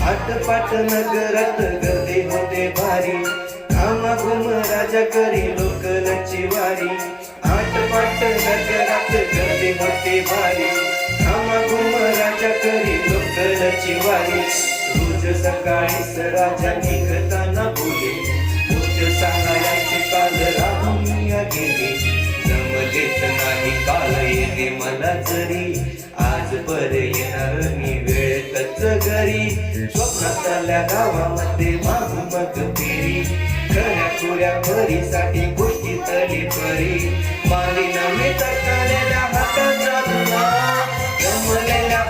आटपाट नगरात गर्दी होते भारी, घामाघूम राजा करी लोकलची वारी. आटपाट नगरात गर्दी होते भारी, घामाघूम राजा करी लोकलची वारी. रोज सकाळीच राजा निघताना बोले, गोष्ट सांगायची काल राहुनिया गेली. जमलेच नाही काल येणे मला जरी, आज बर येणार मी वेळेतच घरी. स्वप्नात आल्या गावामध्ये मागू मग फेरी, खऱ्या खुऱ्या भरीसाठी गोष्टी तरी परी. माली नव्हे तर हातात जमलेल्या